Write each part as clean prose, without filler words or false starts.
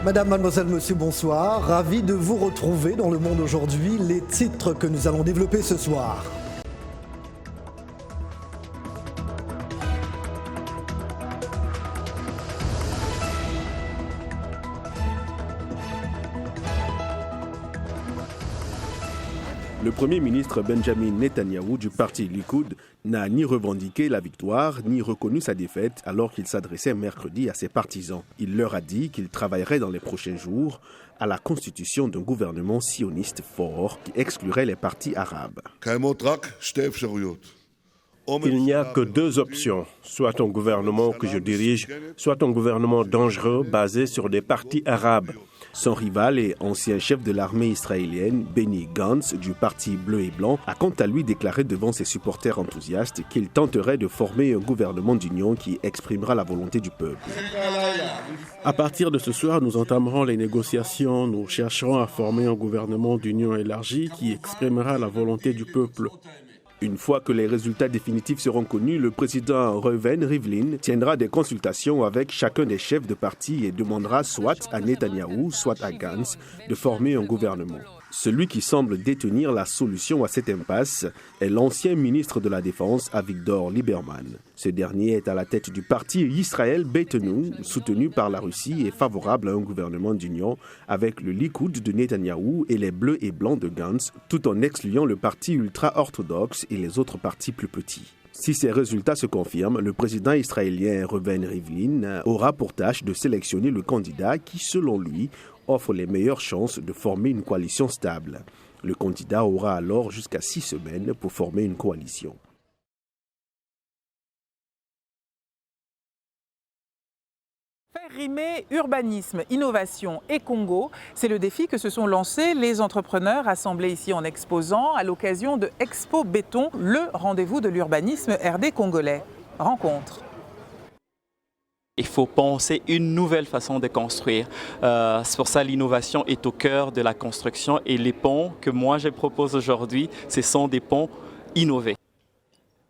Madame, mademoiselle, monsieur, bonsoir. Ravi de vous retrouver dans Le Monde aujourd'hui. Les titres que nous allons développer ce soir. Le Premier ministre Benjamin Netanyahou du parti Likoud n'a ni revendiqué la victoire, ni reconnu sa défaite alors qu'il s'adressait mercredi à ses partisans. Il leur a dit qu'il travaillerait dans les prochains jours à la constitution d'un gouvernement sioniste fort qui exclurait les partis arabes. Il n'y a que deux options, soit un gouvernement que je dirige, soit un gouvernement dangereux basé sur des partis arabes. Son rival et ancien chef de l'armée israélienne, Benny Gantz, du parti bleu et blanc, a quant à lui déclaré devant ses supporters enthousiastes qu'il tenterait de former un gouvernement d'union qui exprimera la volonté du peuple. À partir de ce soir, nous entamerons les négociations. Nous chercherons à former un gouvernement d'union élargi qui exprimera la volonté du peuple. Une fois que les résultats définitifs seront connus, le président Reuven Rivlin tiendra des consultations avec chacun des chefs de parti et demandera soit à Netanyahou, soit à Gantz de former un gouvernement. Celui qui semble détenir la solution à cette impasse est l'ancien ministre de la Défense, Avigdor Lieberman. Ce dernier est à la tête du parti Israël Beitenu, soutenu par la Russie et favorable à un gouvernement d'union avec le Likoud de Netanyahou et les bleus et blancs de Gantz, tout en excluant le parti ultra-orthodoxe et les autres partis plus petits. Si ces résultats se confirment, le président israélien Reuven Rivlin aura pour tâche de sélectionner le candidat qui, selon lui, offre les meilleures chances de former une coalition stable. Le candidat aura alors jusqu'à 6 semaines pour former une coalition. Faire rimer urbanisme, innovation et Congo, c'est le défi que se sont lancés les entrepreneurs rassemblés ici en exposant à l'occasion de Expo Béton, le rendez-vous de l'urbanisme RD congolais. Rencontre. Il faut penser une nouvelle façon de construire. C'est pour ça que l'innovation est au cœur de la construction et les ponts que moi je propose aujourd'hui, ce sont des ponts innovés.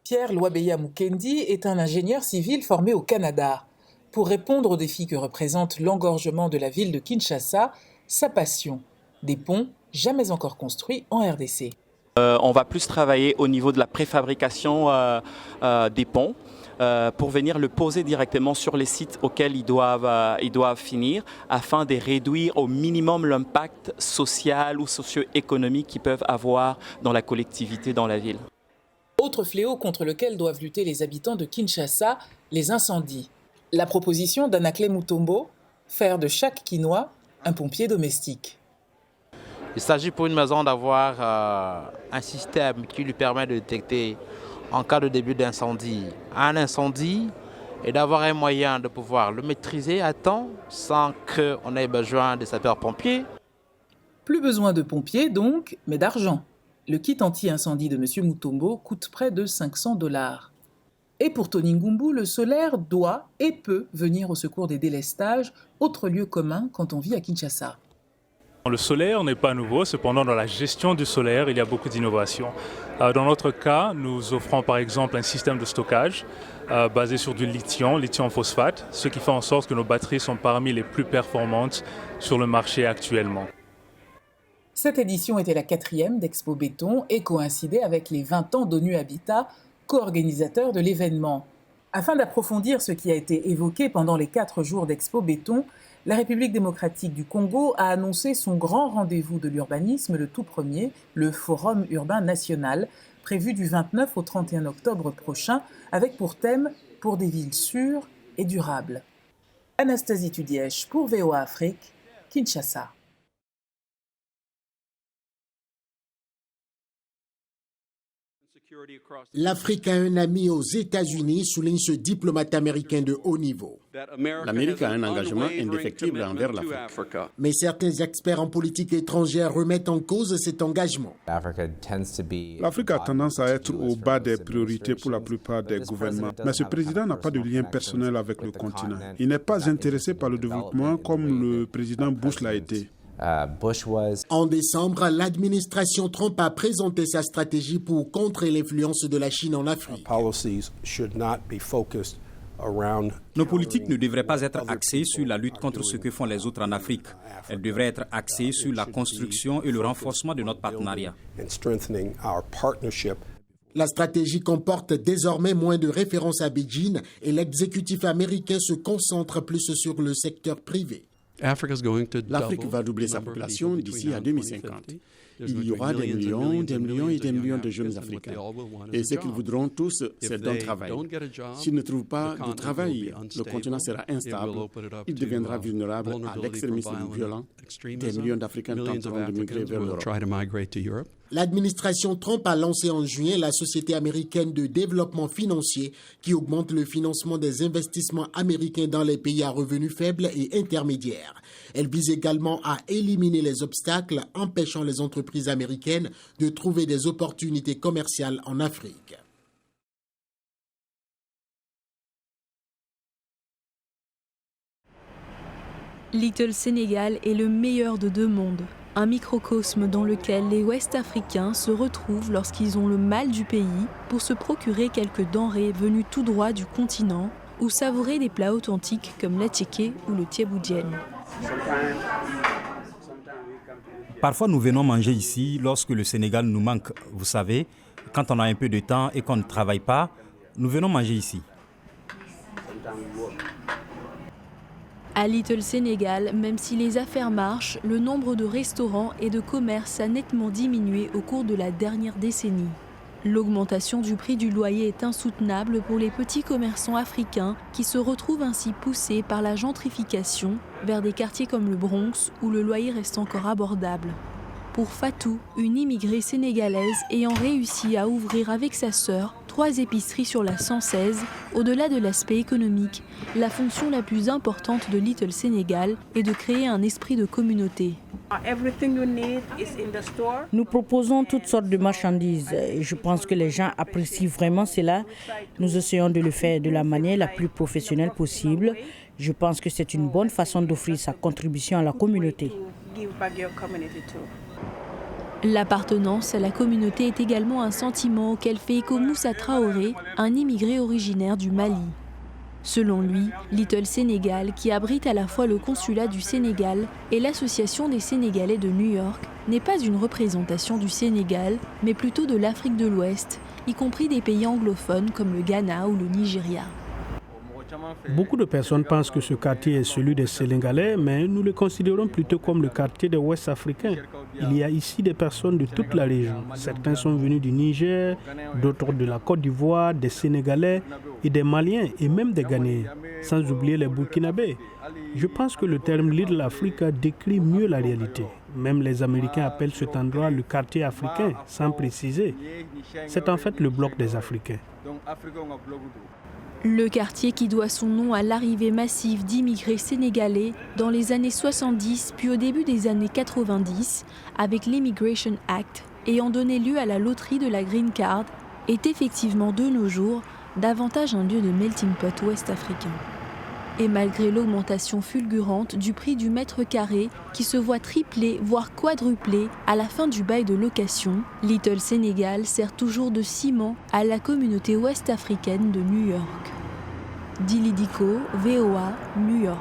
Pierre Loabeya Mukendi est un ingénieur civil formé au Canada. Pour répondre aux défis que représente l'engorgement de la ville de Kinshasa, sa passion, des ponts jamais encore construits en RDC. On va plus travailler au niveau de la préfabrication des ponts. Pour venir le poser directement sur les sites auxquels ils doivent finir afin de réduire au minimum l'impact social ou socio-économique qu'ils peuvent avoir dans la collectivité, dans la ville. Autre fléau contre lequel doivent lutter les habitants de Kinshasa, les incendies. La proposition d'Anakle Mutombo, faire de chaque quinoa un pompier domestique. Il s'agit pour une maison d'avoir un système qui lui permet de détecter en cas de début d'incendie, un incendie, et d'avoir un moyen de pouvoir le maîtriser à temps sans qu'on ait besoin de sapeurs-pompiers. Plus besoin de pompiers donc, mais d'argent. Le kit anti-incendie de M. Mutombo coûte près de $500. Et pour Tony Ngumbu, le solaire doit et peut venir au secours des délestages, autre lieu commun quand on vit à Kinshasa. Le solaire n'est pas nouveau, cependant dans la gestion du solaire, il y a beaucoup d'innovations. Dans notre cas, nous offrons par exemple un système de stockage basé sur du lithium phosphate, ce qui fait en sorte que nos batteries sont parmi les plus performantes sur le marché actuellement. Cette édition était la 4e d'Expo Béton et coïncidait avec les 20 ans d'ONU Habitat, co-organisateur de l'événement. Afin d'approfondir ce qui a été évoqué pendant les 4 jours d'Expo Béton, la République démocratique du Congo a annoncé son grand rendez-vous de l'urbanisme, le tout premier, le Forum urbain national, prévu du 29 au 31 octobre prochain, avec pour thème « Pour des villes sûres et durables ». Anastasie Tudièche pour VOA Afrique, Kinshasa. L'Afrique a un ami aux États-Unis, souligne ce diplomate américain de haut niveau. L'Amérique a un engagement indéfectible envers l'Afrique. Mais certains experts en politique étrangère remettent en cause cet engagement. L'Afrique a tendance à être au bas des priorités pour la plupart des gouvernements. Mais ce président n'a pas de lien personnel avec le continent. Il n'est pas intéressé par le développement comme le président Bush l'a été. En décembre, l'administration Trump a présenté sa stratégie pour contrer l'influence de la Chine en Afrique. Nos politiques ne devraient pas être axées sur la lutte contre ce que font les autres en Afrique. Elles devraient être axées sur la construction et le renforcement de notre partenariat. La stratégie comporte désormais moins de références à Beijing et l'exécutif américain se concentre plus sur le secteur privé. L'Afrique va doubler sa population d'ici à 2050. Il y aura des millions et des millions de jeunes Africains. Et ce qu'ils voudront tous, c'est d'un travail. S'ils ne trouvent pas de travail, le continent sera instable. Il deviendra vulnérable à l'extrémisme violent. Des millions d'Africains tenteront de migrer vers l'Europe. L'administration Trump a lancé en juin la Société américaine de développement financier qui augmente le financement des investissements américains dans les pays à revenus faibles et intermédiaires. Elle vise également à éliminer les obstacles empêchant les entreprises américaines de trouver des opportunités commerciales en Afrique. Little Sénégal est le meilleur de deux mondes. Un microcosme dans lequel les Ouest-Africains se retrouvent lorsqu'ils ont le mal du pays pour se procurer quelques denrées venues tout droit du continent ou savourer des plats authentiques comme l'attiéké ou le tieboudjen. Parfois, nous venons manger ici lorsque le Sénégal nous manque. Vous savez, quand on a un peu de temps et qu'on ne travaille pas, nous venons manger ici. À Little Sénégal, même si les affaires marchent, le nombre de restaurants et de commerces a nettement diminué au cours de la dernière décennie. L'augmentation du prix du loyer est insoutenable pour les petits commerçants africains qui se retrouvent ainsi poussés par la gentrification vers des quartiers comme le Bronx où le loyer reste encore abordable. Pour Fatou, une immigrée sénégalaise ayant réussi à ouvrir avec sa sœur 3 épiceries sur la 116, au-delà de l'aspect économique, la fonction la plus importante de Little Sénégal est de créer un esprit de communauté. Nous proposons toutes sortes de marchandises et je pense que les gens apprécient vraiment cela. Nous essayons de le faire de la manière la plus professionnelle possible. Je pense que c'est une bonne façon d'offrir sa contribution à la communauté. L'appartenance à la communauté est également un sentiment auquel fait écho Moussa Traoré, un immigré originaire du Mali. Selon lui, Little Sénégal, qui abrite à la fois le consulat du Sénégal et l'Association des Sénégalais de New York, n'est pas une représentation du Sénégal, mais plutôt de l'Afrique de l'Ouest, y compris des pays anglophones comme le Ghana ou le Nigeria. Beaucoup de personnes pensent que ce quartier est celui des Sénégalais, mais nous le considérons plutôt comme le quartier des Ouest-Africains. Il y a ici des personnes de toute la région. Certains sont venus du Niger, d'autres de la Côte d'Ivoire, des Sénégalais et des Maliens et même des Ghanéens, sans oublier les Burkinabés. Je pense que le terme Little Africa décrit mieux la réalité. Même les Américains appellent cet endroit le quartier africain, sans préciser. C'est en fait le bloc des Africains. Le quartier qui doit son nom à l'arrivée massive d'immigrés sénégalais dans les années 70 puis au début des années 90 avec l'Immigration Act ayant donné lieu à la loterie de la Green Card est effectivement de nos jours davantage un lieu de melting pot ouest-africain. Et malgré l'augmentation fulgurante du prix du mètre carré qui se voit tripler voire quadrupler à la fin du bail de location, Little Sénégal sert toujours de ciment à la communauté ouest-africaine de New York. Dili Diko, VOA, New York.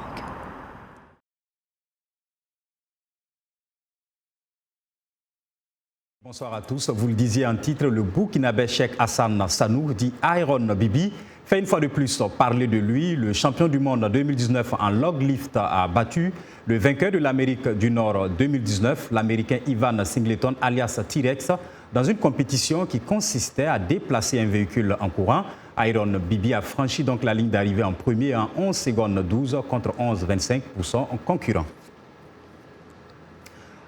Bonsoir à tous. Vous le disiez en titre, le Burkinabé Cheikh Hassan Sanou, dit Iron Bibi, fait une fois de plus parler de lui. Le champion du monde 2019 en log lift a battu le vainqueur de l'Amérique du Nord 2019, l'Américain Ivan Singleton alias T-Rex, dans une compétition qui consistait à déplacer un véhicule en courant. Iron Bibi a franchi donc la ligne d'arrivée en premier en 11 secondes 12 contre 11,25 pour son concurrent.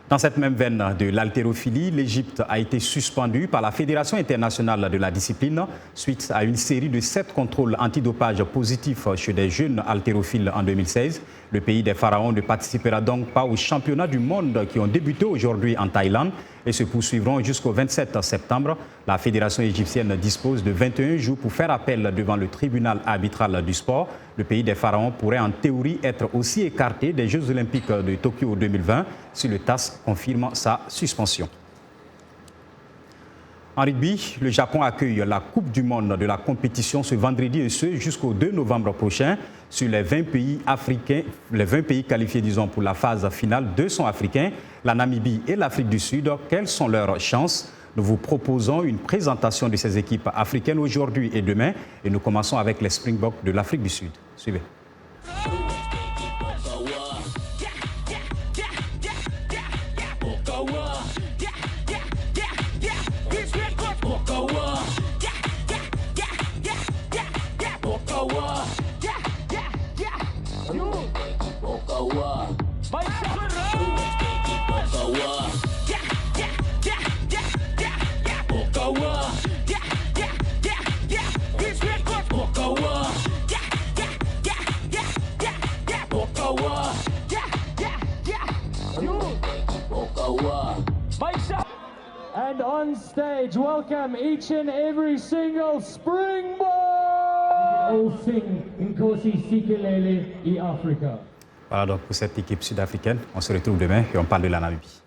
Dans cette même veine de l'haltérophilie, l'Égypte a été suspendue par la Fédération internationale de la discipline suite à une série de 7 contrôles antidopage positifs chez des jeunes haltérophiles en 2016. Le pays des pharaons ne participera donc pas aux championnats du monde qui ont débuté aujourd'hui en Thaïlande et se poursuivront jusqu'au 27 septembre. La Fédération égyptienne dispose de 21 jours pour faire appel devant le tribunal arbitral du sport. Le pays des pharaons pourrait en théorie être aussi écarté des Jeux olympiques de Tokyo 2020 si le TAS confirme sa suspension. En rugby, le Japon accueille la Coupe du monde de la compétition ce vendredi et ce jusqu'au 2 novembre prochain. Sur les 20 pays africains, les 20 pays qualifiés pour la phase finale, 2 sont africains, la Namibie et l'Afrique du Sud. Quelles sont leurs chances? Nous vous proposons une présentation de ces équipes africaines aujourd'hui et demain. Et nous commençons avec les Springboks de l'Afrique du Sud. Suivez. And on stage, welcome each and every single Springbok! Voilà donc pour cette équipe sud-africaine. On se retrouve demain et on parle de la Namibie.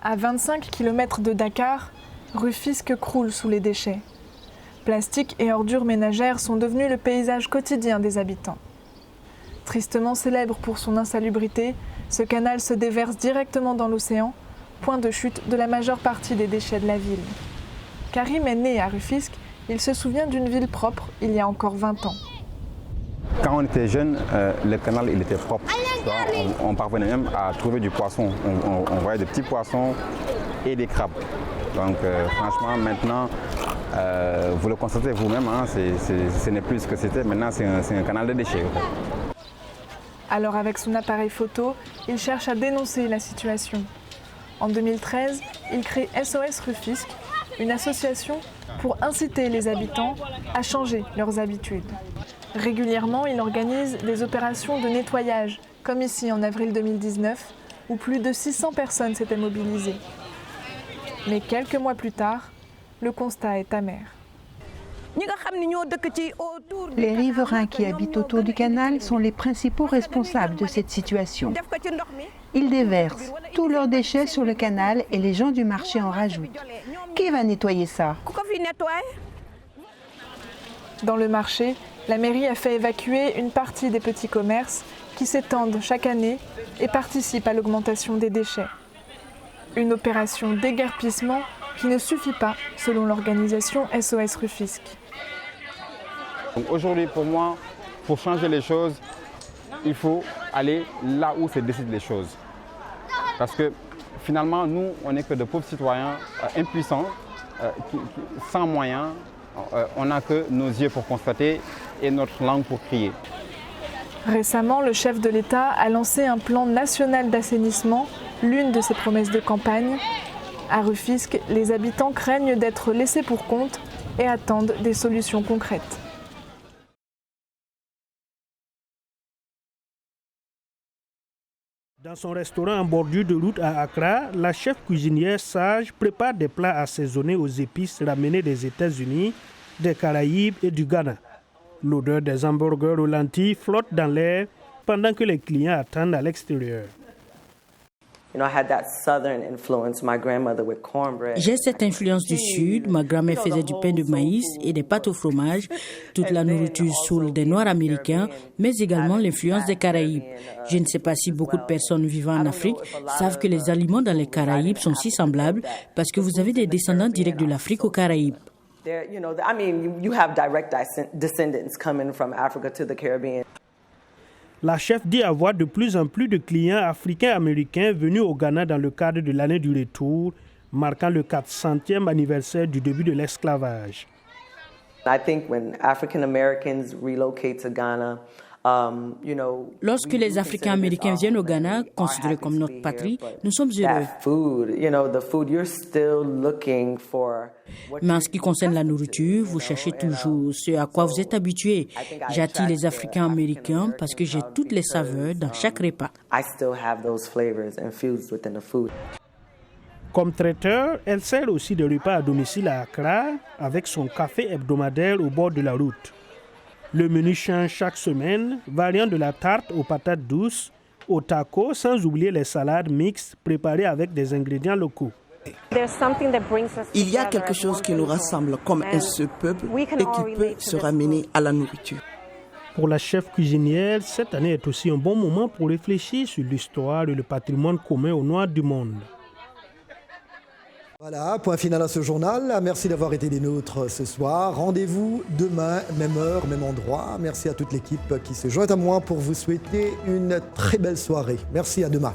À 25 km de Dakar, Rufisque croule sous les déchets. Plastique et ordures ménagères sont devenus le paysage quotidien des habitants. Tristement célèbre pour son insalubrité, ce canal se déverse directement dans l'océan, point de chute de la majeure partie des déchets de la ville. Karim est né à Rufisque, il se souvient d'une ville propre il y a encore 20 ans. Quand on était jeune, le canal il était propre. On parvenait même à trouver du poisson. On voyait des petits poissons et des crabes. Donc franchement maintenant, vous le constatez vous-même, hein, ce n'est plus ce que c'était. Maintenant c'est un canal de déchets. Alors avec son appareil photo, il cherche à dénoncer la situation. En 2013, il crée SOS Rufisque, une association pour inciter les habitants à changer leurs habitudes. Régulièrement, il organise des opérations de nettoyage, comme ici en avril 2019, où plus de 600 personnes s'étaient mobilisées. Mais quelques mois plus tard, le constat est amer. Les riverains qui habitent autour du canal sont les principaux responsables de cette situation. Ils déversent tous leurs déchets sur le canal et les gens du marché en rajoutent. Qui va nettoyer ça? Dans le marché, la mairie a fait évacuer une partie des petits commerces qui s'étendent chaque année et participent à l'augmentation des déchets. Une opération déguerpissement qui ne suffit pas, selon l'organisation SOS Rufisque. Aujourd'hui, pour moi, pour changer les choses, il faut aller là où se décident les choses. Parce que finalement, nous, on n'est que de pauvres citoyens impuissants, sans moyens. On n'a que nos yeux pour constater et notre langue pour crier. Récemment, le chef de l'État a lancé un plan national d'assainissement, l'une de ses promesses de campagne. À Rufisque, les habitants craignent d'être laissés pour compte et attendent des solutions concrètes. Dans son restaurant en bordure de route à Accra, la chef cuisinière Sage prépare des plats assaisonnés aux épices ramenées des États-Unis, des Caraïbes et du Ghana. L'odeur des hamburgers aux lentilles flotte dans l'air pendant que les clients attendent à l'extérieur. J'ai cette influence du Sud. Ma grand-mère faisait du pain de maïs et des pâtes au fromage. Toute la nourriture saoule des Noirs américains, mais également l'influence des Caraïbes. Je ne sais pas si beaucoup de personnes vivant en Afrique savent que les aliments dans les Caraïbes sont si semblables parce que vous avez des descendants directs de l'Afrique aux Caraïbes. La chef dit avoir de plus en plus de clients africains-américains venus au Ghana dans le cadre de l'année du retour, marquant le 400e anniversaire du début de l'esclavage. Lorsque les Africains-Américains viennent au Ghana, considérés comme notre patrie, nous sommes heureux. Mais en ce qui concerne la nourriture, vous cherchez toujours ce à quoi vous êtes habitués. J'attire les Africains-Américains parce que j'ai toutes les saveurs dans chaque repas. Comme traiteur, elle sert aussi des repas à domicile à Accra avec son café hebdomadaire au bord de la route. Le menu change chaque semaine, variant de la tarte aux patates douces aux tacos, sans oublier les salades mixtes préparées avec des ingrédients locaux. Il y a quelque chose qui nous rassemble comme un seul peuple et qui peut se ramener à la nourriture. Pour la chef cuisinière, cette année est aussi un bon moment pour réfléchir sur l'histoire et le patrimoine commun aux Noirs du monde. Voilà, point final à ce journal. Merci d'avoir été des nôtres ce soir. Rendez-vous demain, même heure, même endroit. Merci à toute l'équipe qui se joint à moi pour vous souhaiter une très belle soirée. Merci, à demain.